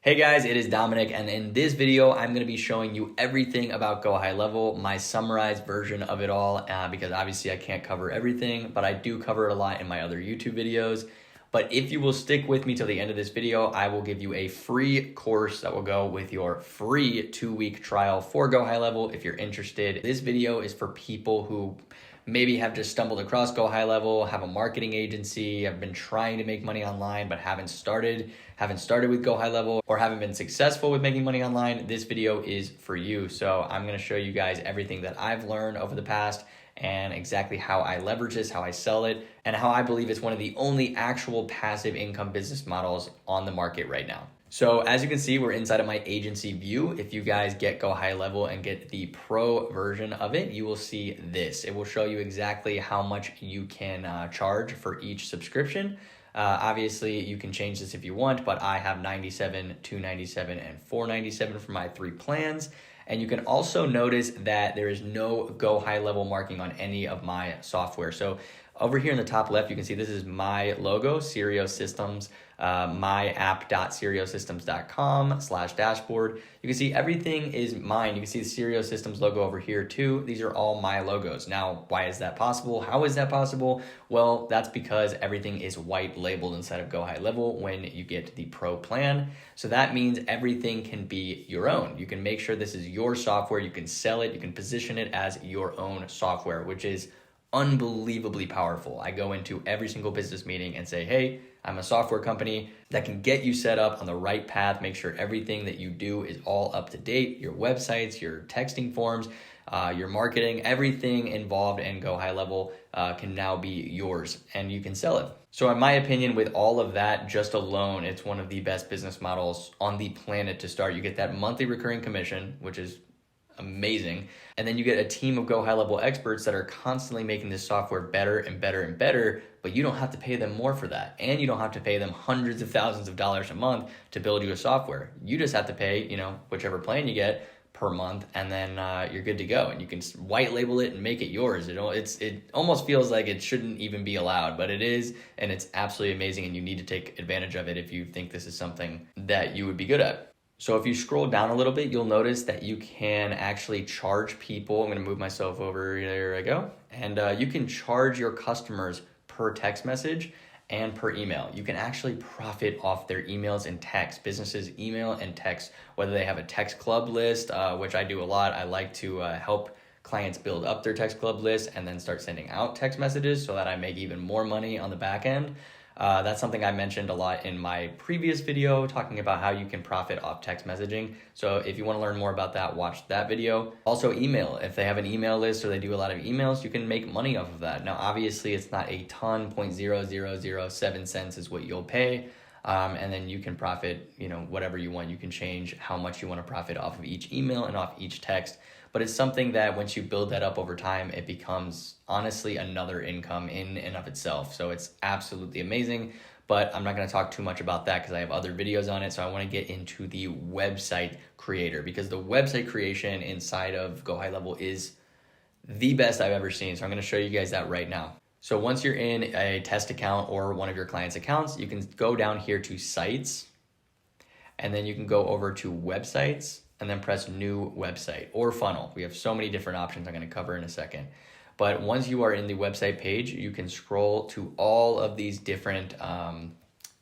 Hey guys, it is Dominic, and in this video, I'm going to be showing you everything about GoHighLevel, my summarized version of it all, because obviously I can't cover everything, but I do cover it a lot in my other YouTube videos. But if you will stick with me till the end of this video, I will give you a free course that will go with your free 2-week trial for GoHighLevel if you're interested. This video is for people who maybe have just stumbled across GoHighLevel, have a marketing agency, have been trying to make money online but haven't started with GoHighLevel, or haven't been successful with making money online. This video is for you. So I'm going to show you guys everything that I've learned over the past and exactly how I leverage this, how I sell it, and how I believe it's one of the only actual passive income business models on the market right now. So as you can see, we're inside of my agency view. If you guys get GoHighLevel and get the pro version of it, you will see this. It will show you exactly how much you can charge for each subscription. Obviously, you can change this if you want, but I have $97, $297, and $497 for my 3 plans. And you can also notice that there is no GoHighLevel marking on any of my software. So over here in the top left, you can see this is my logo, Sirio Systems, myapp.seriosystems.com/dashboard. You can see everything is mine. You can see the Sirio Systems logo over here too. These are all my logos. Now, why is that possible? How is that possible? Well, that's because everything is white labeled inside of GoHighLevel when you get the pro plan. So that means everything can be your own. You can make sure this is your software. You can sell it. You can position it as your own software, which is unbelievably powerful. I go into every single business meeting and say, hey, I'm a software company that can get you set up on the right path, make sure everything that you do is all up to date, your websites, your texting forms, your marketing, everything involved in GoHighLevel can now be yours and you can sell it. So in my opinion, with all of that just alone, it's one of the best business models on the planet to start. You get that monthly recurring commission, which is amazing. And then you get a team of GoHighLevel experts that are constantly making this software better and better and better, but you don't have to pay them more for that. And you don't have to pay them hundreds of thousands of dollars a month to build you a software. You just have to pay, whichever plan you get per month, and then you're good to go. And you can white label it and make it yours. It almost feels like it shouldn't even be allowed, but it is, and it's absolutely amazing, and you need to take advantage of it if you think this is something that you would be good at. So if you scroll down a little bit, you'll notice that you can actually charge people. I'm going to move myself over. There I go. And you can charge your customers per text message and per email. You can actually profit off their emails and text. Businesses email and text, whether they have a text club list, which I do a lot. I like to help clients build up their text club list and then start sending out text messages so that I make even more money on the back end. That's something I mentioned a lot in my previous video, talking about how you can profit off text messaging. So if you want to learn more about that, watch that video. Also email. If they have an email list or they do a lot of emails, you can make money off of that. Now, obviously it's not a ton, 0.0007 cents is what you'll pay. And then you can profit, whatever you want. You can change how much you want to profit off of each email and off each text. But it's something that once you build that up over time, it becomes honestly another income in and of itself. So it's absolutely amazing, but I'm not going to talk too much about that because I have other videos on it. So I want to get into the website creator, because the website creation inside of GoHighLevel is the best I've ever seen. So I'm going to show you guys that right now. So once you're in a test account or one of your clients' accounts, you can go down here to sites, and then you can go over to websites, and then press new website or funnel. We have so many different options I'm going to cover in a second. But once you are in the website page, you can scroll to all of these different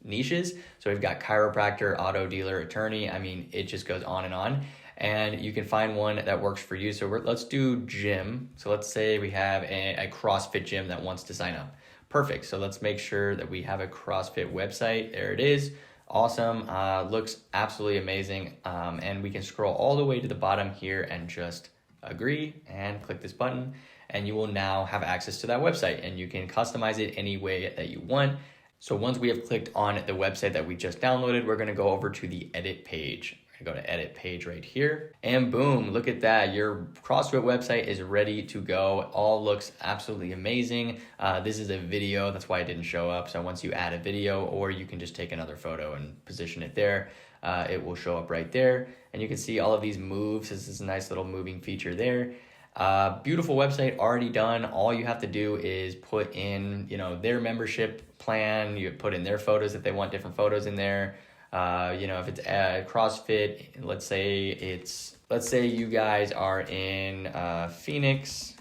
niches. So we've got chiropractor, auto dealer, attorney. I mean, it just goes on. And you can find one that works for you. So let's do gym. So let's say we have a CrossFit gym that wants to sign up. Perfect. So let's make sure that we have a CrossFit website. There it is. Awesome. Looks absolutely amazing. And we can scroll all the way to the bottom here and just agree and click this button, and you will now have access to that website, and you can customize it any way that you want. So once we have clicked on the website that we just downloaded, we're going to go over to the edit page. Go to edit page right here, and boom, look at that. Your CrossFit website is ready to go. All looks absolutely amazing. This is a video, that's why it didn't show up. So once you add a video, or you can just take another photo and position it there, it will show up right there. And you can see all of these moves. This is a nice little moving feature there. Beautiful website already done. All you have to do is put in, their membership plan. You put in their photos if they want different photos in there. You know, if it's CrossFit, let's say you guys are in Phoenix.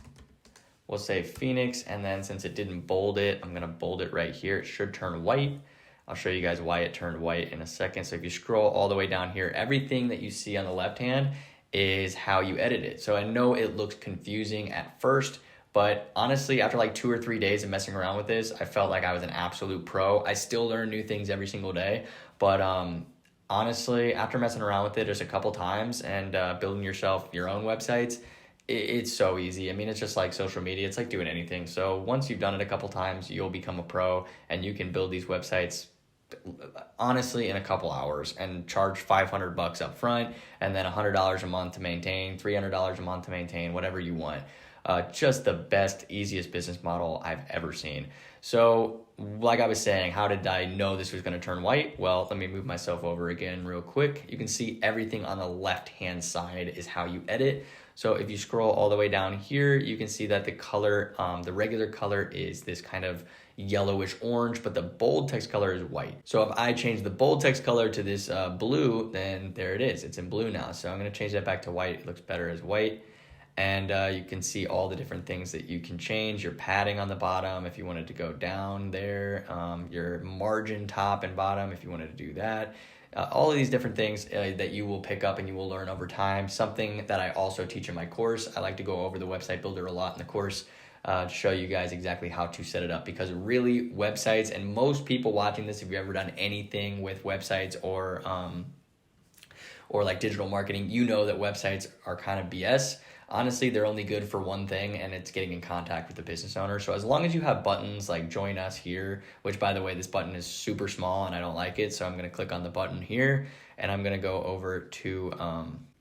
We'll say Phoenix, and then since it didn't bold it, I'm gonna bold it right here. It should turn white. I'll show you guys why it turned white in a second. So if you scroll all the way down here, everything that you see on the left hand is how you edit it. So I know it looks confusing at first, but honestly, after like 2 or 3 days of messing around with this, I felt like I was an absolute pro. I still learn new things every single day, but honestly, after messing around with it just a couple times and building yourself your own websites, it's so easy. I mean, it's just like social media. It's like doing anything. So once you've done it a couple times, you'll become a pro and you can build these websites honestly in a couple hours and charge $500 up front and then $100 a month to maintain, $300 a month to maintain, whatever you want. Just the best, easiest business model I've ever seen. So like I was saying, how did I know this was going to turn white? Well, let me move myself over again real quick. You can see everything on the left-hand side is how you edit. So if you scroll all the way down here, you can see that the color, the regular color is this kind of yellowish orange, but the bold text color is white. So if I change the bold text color to this blue, then there it is. It's in blue now. So I'm going to change that back to white. It looks better as white. And you can see all the different things that you can change. Your padding on the bottom if you wanted to go down there. Your margin top and bottom if you wanted to do that. All of these different things that you will pick up and you will learn over time. Something that I also teach in my course. I like to go over the website builder a lot in the course to show you guys exactly how to set it up, because really websites, and most people watching this, if you've ever done anything with websites or like digital marketing, you know that websites are kind of BS. Honestly, they're only good for one thing, and it's getting in contact with the business owner. So as long as you have buttons like join us here, which by the way, this button is super small and I don't like it. So I'm going to click on the button here and I'm going to go over to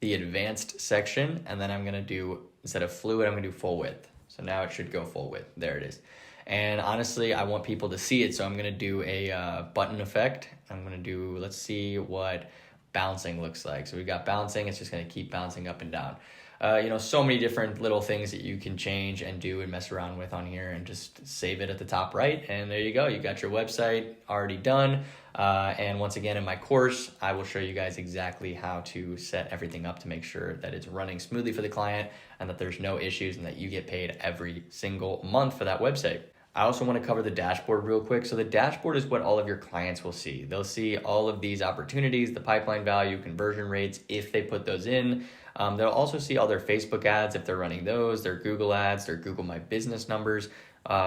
the advanced section. And then I'm going to do, instead of fluid, I'm going to do full width. So now it should go full width. There it is. And honestly, I want people to see it. So I'm going to do a button effect. I'm going to do, let's see what bouncing looks like. So we got bouncing. It's just going to keep bouncing up and down. You know, so many different little things that you can change and do and mess around with on here, and just save it at the top right. And there you go. You got your website already done. And once again, in my course, I will show you guys exactly how to set everything up to make sure that it's running smoothly for the client and that there's no issues and that you get paid every single month for that website. I also want to cover the dashboard real quick. So the dashboard is what all of your clients will see. They'll see all of these opportunities, the pipeline value, conversion rates, if they put those in. They'll also see all their Facebook ads if they're running those, their Google ads, their Google My Business numbers,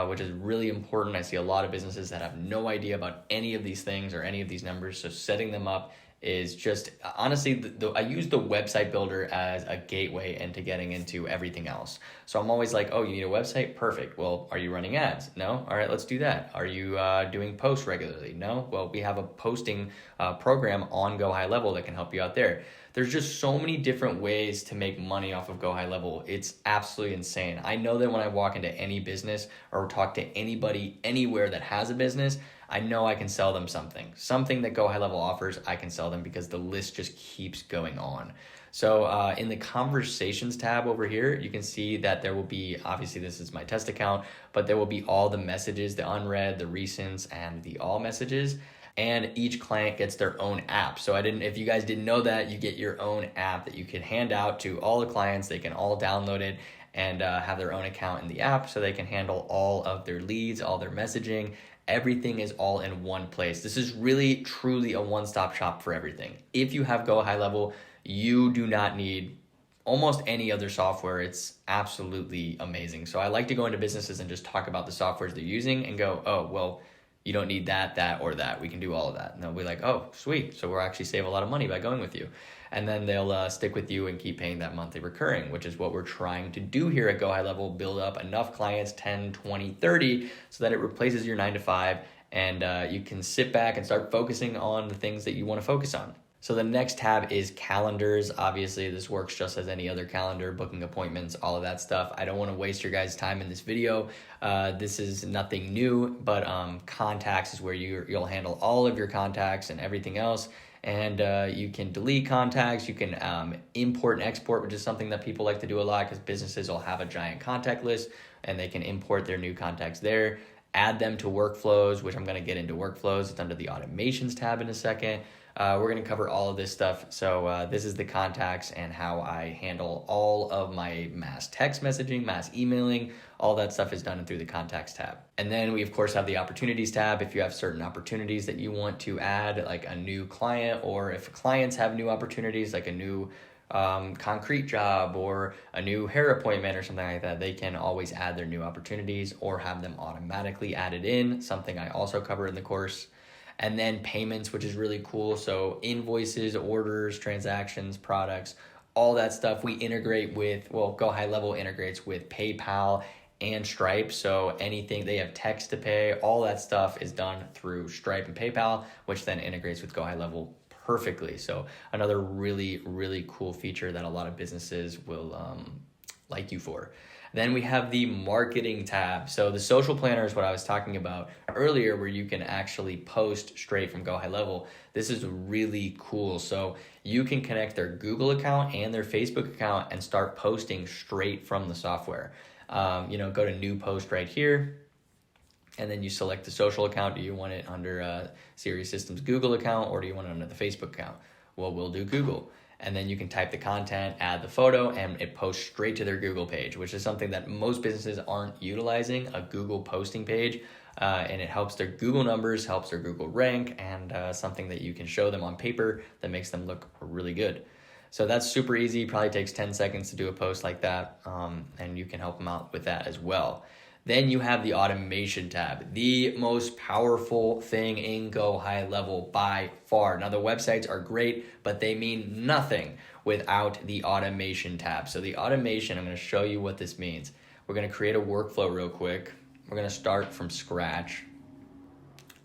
which is really important. I see a lot of businesses that have no idea about any of these things or any of these numbers. So setting them up is just, honestly, I use the website builder as a gateway into getting into everything else. So I'm always like, oh, you need a website? Perfect. Well, are you running ads? No? All right, let's do that. Are you doing posts regularly? No? Well, we have a posting program on GoHighLevel that can help you out there. There's just so many different ways to make money off of GoHighLevel. It's absolutely insane. I know that when I walk into any business or talk to anybody anywhere that has a business, I know I can sell them something. Something that GoHighLevel offers, I can sell them because the list just keeps going on. So in the conversations tab over here, you can see that there will be, obviously this is my test account, but there will be all the messages, the unread, the recents, and the all messages. And each client gets their own app. So if you guys didn't know that, you get your own app that you can hand out to all the clients. They can all download it and have their own account in the app so they can handle all of their leads, all their messaging. Everything is all in one place. This is really, truly a one-stop shop for everything. If you have GoHighLevel, you do not need almost any other software. It's absolutely amazing. So I like to go into businesses and just talk about the softwares they're using and go, oh, well, you don't need that, or that. We can do all of that. And they'll be like, oh, sweet. So we'll actually save a lot of money by going with you. And then they'll stick with you and keep paying that monthly recurring, which is what we're trying to do here at GoHighLevel, build up enough clients, 10, 20, 30, so that it replaces your 9 to 5 and you can sit back and start focusing on the things that you want to focus on. So the next tab is calendars. Obviously, this works just as any other calendar, booking appointments, all of that stuff. I don't want to waste your guys' time in this video. This is nothing new, but contacts is where you'll handle all of your contacts and everything else. And you can delete contacts. You can import and export, which is something that people like to do a lot because businesses will have a giant contact list and they can import their new contacts there. Add them to workflows, which I'm going to get into workflows. It's under the automations tab in a second. We're going to cover all of this stuff. So this is the contacts and how I handle all of my mass text messaging, mass emailing. All that stuff is done through the contacts tab. And then we of course have the opportunities tab. If you have certain opportunities that you want to add, like a new client, or if clients have new opportunities, like a new concrete job or a new hair appointment or something like that, they can always add their new opportunities or have them automatically added in, something I also cover in the course. And then payments, which is really cool. So invoices, orders, transactions, products, all that stuff we integrate with, well, GoHighLevel integrates with PayPal and Stripe. So anything, they have text to pay, all that stuff is done through Stripe and PayPal, which then integrates with GoHighLevel perfectly. So another really, really cool feature that a lot of businesses will like you for. Then we have the marketing tab. So the social planner is what I was talking about earlier, where you can actually post straight from GoHighLevel. This is really cool. So you can connect their Google account and their Facebook account and start posting straight from the software. Go to new post right here. And then you select the social account. Do you want it under Sirius Systems Google account, or do you want it under the Facebook account? Well, we'll do Google. And then you can type the content, add the photo, and it posts straight to their Google page, which is something that most businesses aren't utilizing, a Google posting page. And it helps their Google numbers, helps their Google rank, and something that you can show them on paper that makes them look really good. So that's super easy. Probably takes 10 seconds to do a post like that, and you can help them out with that as well. Then you have the automation tab, the most powerful thing in GoHighLevel by far. Now the websites are great, but they mean nothing without the automation tab. So the automation, I'm going to show you what this means. We're going to create a workflow real quick. We're going to start from scratch.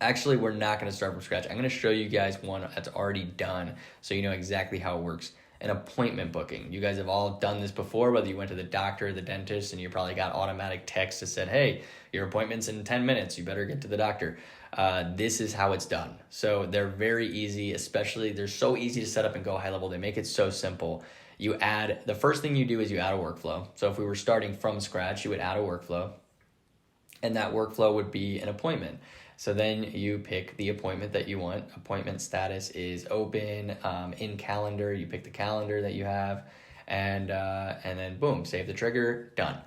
Actually, we're not going to start from scratch. I'm going to show you guys one that's already done so you know exactly how it works. An appointment booking. You guys have all done this before, whether you went to the doctor or the dentist and you probably got automatic text that said, hey, your appointment's in 10 minutes. You better get to the doctor. This is how it's done. So they're very easy, especially they're so easy to set up in GoHighLevel. They make it so simple. The first thing you do is you add a workflow. So if we were starting from scratch, you would add a workflow, and that workflow would be an appointment. So then you pick the appointment that you want. Appointment status is open, in calendar. You pick the calendar that you have, and then boom, save the trigger, done.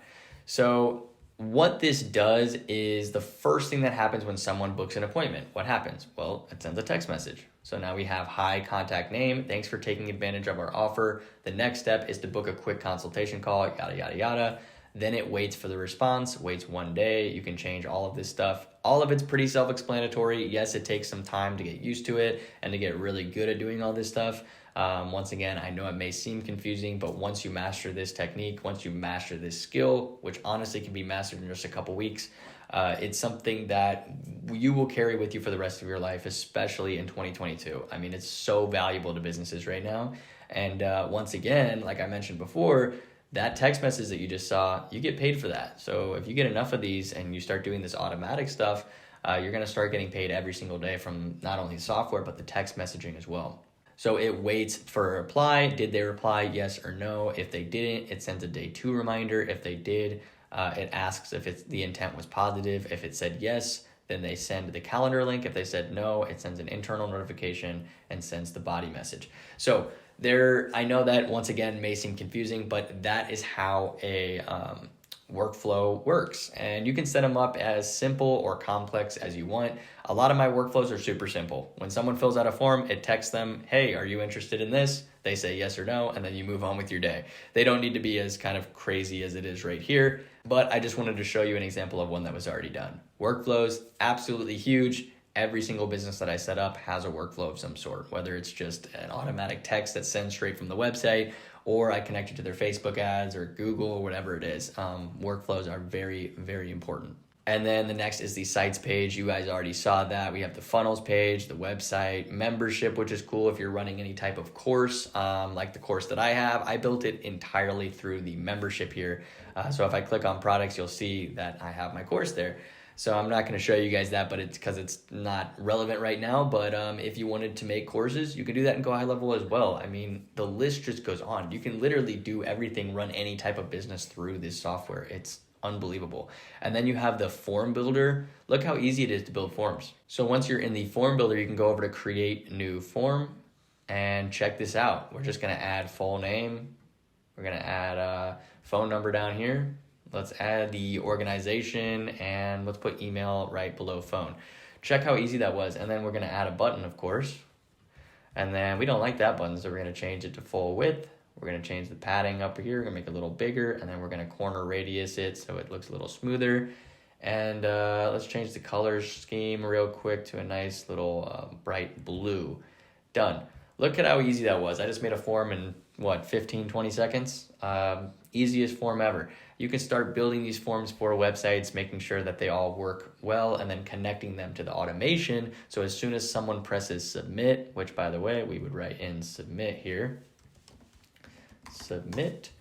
So what this does is the first thing that happens when someone books an appointment. What happens? Well, it sends a text message. So now we have, hi, contact name. Thanks for taking advantage of our offer. The next step is to book a quick consultation call, yada, yada, yada. Then it waits for the response, waits 1 day. You can change all of this stuff. All of it's pretty self-explanatory. Yes, it takes some time to get used to it and to get really good at doing all this stuff. Once again, I know it may seem confusing, but once you master this technique, once you master this skill, which honestly can be mastered in just a couple weeks, it's something that you will carry with you for the rest of your life, especially in 2022. I mean, it's so valuable to businesses right now. And once again, like I mentioned before, that text message that you just saw, you get paid for that. So if you get enough of these and you start doing this automatic stuff, you're going to start getting paid every single day from not only the software, but the text messaging as well. So it waits for a reply. Did they reply, yes or no? If they didn't, it sends a day 2 reminder. If they did, it asks if the intent was positive. If it said yes, then they send the calendar link. If they said no, it sends an internal notification and sends the body message. So I know that once again may seem confusing, but that is how a workflow works. And you can set them up as simple or complex as you want. A lot of my workflows are super simple. When someone fills out a form, it texts them, hey, are you interested in this? They say yes or no, and then you move on with your day. They don't need to be as kind of crazy as it is right here, but I just wanted to show you an example of one that was already done. Workflows, absolutely huge. Every single business that I set up has a workflow of some sort, whether it's just an automatic text that sends straight from the website, or I connect it to their Facebook ads or Google or whatever it is. Workflows are very, very important. And then the next is the sites page. You guys already saw that. We have the funnels page, the website, membership, which is cool if you're running any type of course, like the course that I have. I built it entirely through the membership here. So if I click on products, you'll see that I have my course there. So I'm not going to show you guys that, but it's because it's not relevant right now. But if you wanted to make courses, you can do that in GoHighLevel as well. I mean, the list just goes on. You can literally do everything, run any type of business through this software. It's unbelievable. And then you have the form builder. Look how easy it is to build forms. So once you're in the form builder, you can go over to create new form and check this out. We're just gonna add full name. We're gonna add a phone number down here. Let's add the organization and let's put email right below phone. Check how easy that was. And then we're gonna add a button, of course. And then we don't like that button, so we're gonna change it to full width. We're gonna change the padding up here, we're gonna make it a little bigger, and then we're gonna corner radius it so it looks a little smoother. And let's change the color scheme real quick to a nice little bright blue. Done. Look at how easy that was. I just made a form in, 15, 20 seconds? Easiest form ever. You can start building these forms for websites, making sure that they all work well, and then connecting them to the automation. So as soon as someone presses submit, which by the way, we would write in submit here, submit,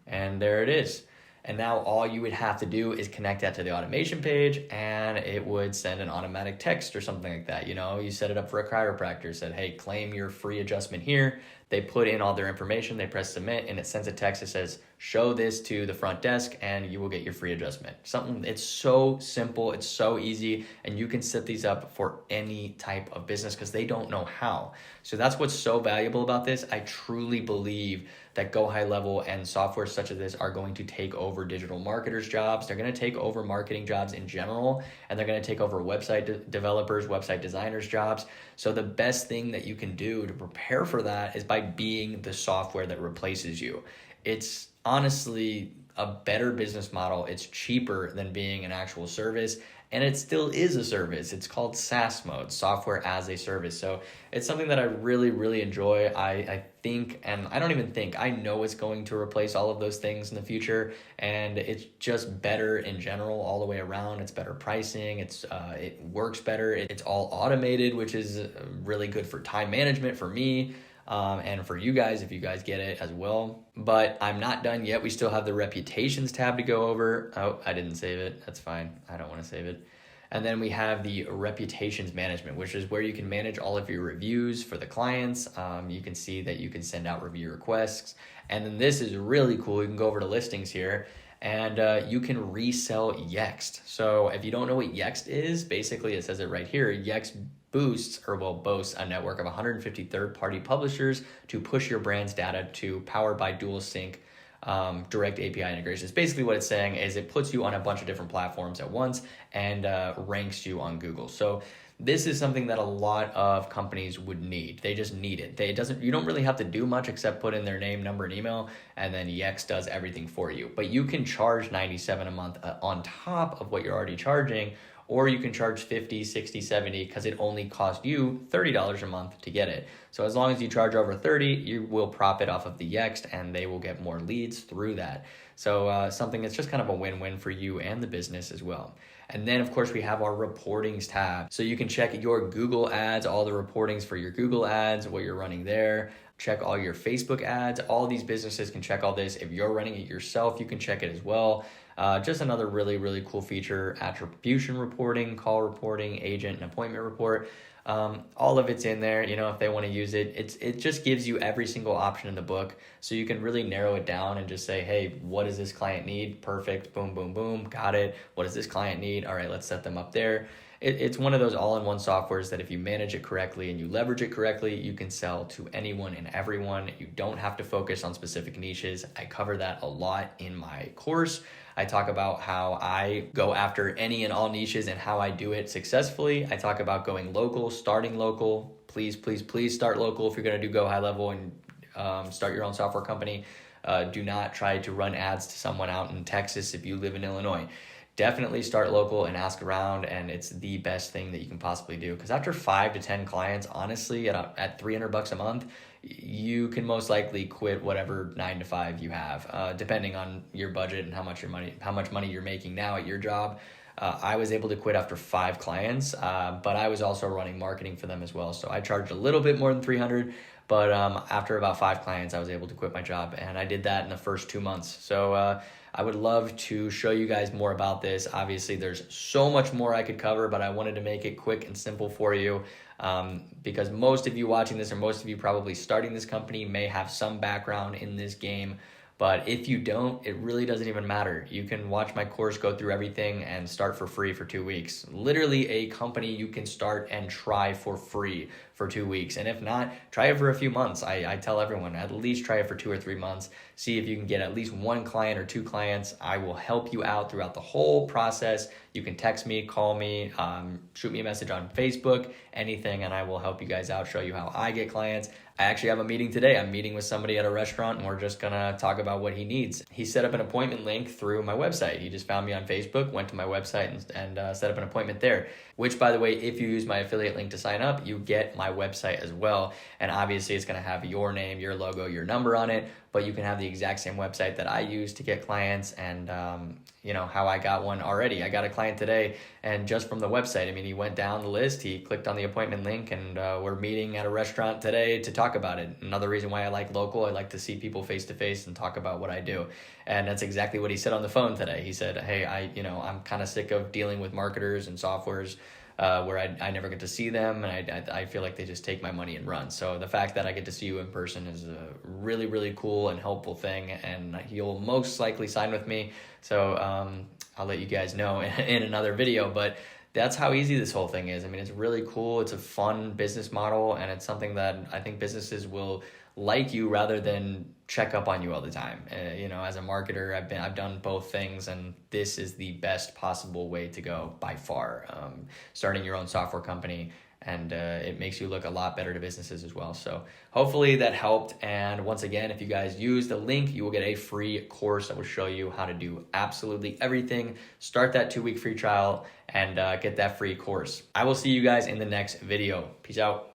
and there it is. And now all you would have to do is connect that to the automation page and it would send an automatic text or something like that. You set it up for a chiropractor, said, hey, claim your free adjustment here. They put in all their information, they press submit, and it sends a text that says, show this to the front desk and you will get your free adjustment. It's so simple, it's so easy, and you can set these up for any type of business because they don't know how. So that's what's so valuable about this. I truly believe that GoHighLevel and software such as this are going to take over digital marketers' jobs. They're going to take over marketing jobs in general, and they're going to take over website developers, website designers' jobs. So the best thing that you can do to prepare for that is by being the software that replaces you. It's honestly a better business model. It's cheaper than being an actual service, and it still is a service. It's called SaaS mode, software as a service. So it's something that I really, really enjoy. I think, and I don't even think, I know it's going to replace all of those things in the future, and it's just better in general all the way around. It's better pricing, it works better, it's all automated, which is really good for time management for me. And for you guys, if you guys get it as well. But I'm not done yet. We still have the reputations tab to go over. Oh, I didn't save it. That's fine. I don't want to save it. And then we have the reputations management, which is where you can manage all of your reviews for the clients. You can see that you can send out review requests. And then this is really cool. You can go over to listings here and you can resell Yext. So if you don't know what Yext is, basically it says it right here. Yext boasts a network of 150 third-party publishers to push your brand's data to powered by dual sync direct API integrations. Basically what it's saying is it puts you on a bunch of different platforms at once and ranks you on Google. So this is something that a lot of companies would need. They just need it. You don't really have to do much except put in their name, number, and email, and then Yext does everything for you. But you can charge $97 a month on top of what you're already charging, or you can charge 50, 60, 70 because it only cost you $30 a month to get it. So as long as you charge over 30, you will profit off of the Yext and they will get more leads through that. So something that's just kind of a win-win for you and the business as well. And then of course we have our reportings tab. So you can check your Google ads, all the reportings for your Google ads, what you're running there. Check all your Facebook ads. All these businesses can check all this. If you're running it yourself, you can check it as well. Just another really, really cool feature, attribution reporting, call reporting, agent and appointment report. All of it's in there, if they want to use it. It just gives you every single option in the book. So you can really narrow it down and just say, hey, what does this client need? Perfect. Boom, boom, boom. Got it. What does this client need? All right, let's set them up there. It's one of those all-in-one softwares that if you manage it correctly and you leverage it correctly, you can sell to anyone and everyone. You don't have to focus on specific niches. I cover that a lot in my course. I talk about how I go after any and all niches and how I do it successfully. I talk about going local, starting local. Please, please, please start local if you're going to do GoHighLevel and start your own software company. Do not try to run ads to someone out in Texas if you live in Illinois. Definitely start local and ask around, and it's the best thing that you can possibly do. Because after 5 to 10 clients, honestly, at $300 a month, you can most likely quit whatever 9 to 5 you have, depending on your budget and how much money you're making now at your job. I was able to quit after 5 clients, but I was also running marketing for them as well. So I charged a little bit more than $300, but after about 5 clients, I was able to quit my job, and I did that in the first 2 months. So I would love to show you guys more about this. Obviously, there's so much more I could cover, but I wanted to make it quick and simple for you because most of you watching this or most of you probably starting this company may have some background in this game. But if you don't, it really doesn't even matter. You can watch my course, go through everything, and start for free for 2 weeks. Literally a company you can start and try for free for 2 weeks. And if not, try it for a few months. I tell everyone, at least try it for 2 or 3 months. See if you can get at least one client or two clients. I will help you out throughout the whole process. You can text me, call me, shoot me a message on Facebook, anything, and I will help you guys out, show you how I get clients. I actually have a meeting today. I'm meeting with somebody at a restaurant, and we're just gonna talk about what he needs. He set up an appointment link through my website. He just found me on Facebook, went to my website, and set up an appointment there. Which, by the way, if you use my affiliate link to sign up, you get my website as well. And obviously, it's gonna have your name, your logo, your number on it, but you can have the exact same website that I use to get clients, and how I got one already. I got a client today, and just from the website. I mean, he went down the list, he clicked on the appointment link, and we're meeting at a restaurant today to talk about it. Another reason why I like local, I like to see people face to face and talk about what I do. And that's exactly what he said on the phone today. He said, hey, I'm kind of sick of dealing with marketers and softwares where I never get to see them, and I feel like they just take my money and run. So the fact that I get to see you in person is a really, really cool and helpful thing, and he'll most likely sign with me. So I'll let you guys know in another video, but that's how easy this whole thing is. I mean, it's really cool. It's a fun business model, and it's something that I think businesses will like you rather than check up on you all the time. As a marketer, I've done both things, and this is the best possible way to go by far. Starting your own software company, and it makes you look a lot better to businesses as well. So hopefully that helped. And once again, if you guys use the link, you will get a free course that will show you how to do absolutely everything. Start that 2-week free trial and get that free course. I will see you guys in the next video. Peace out.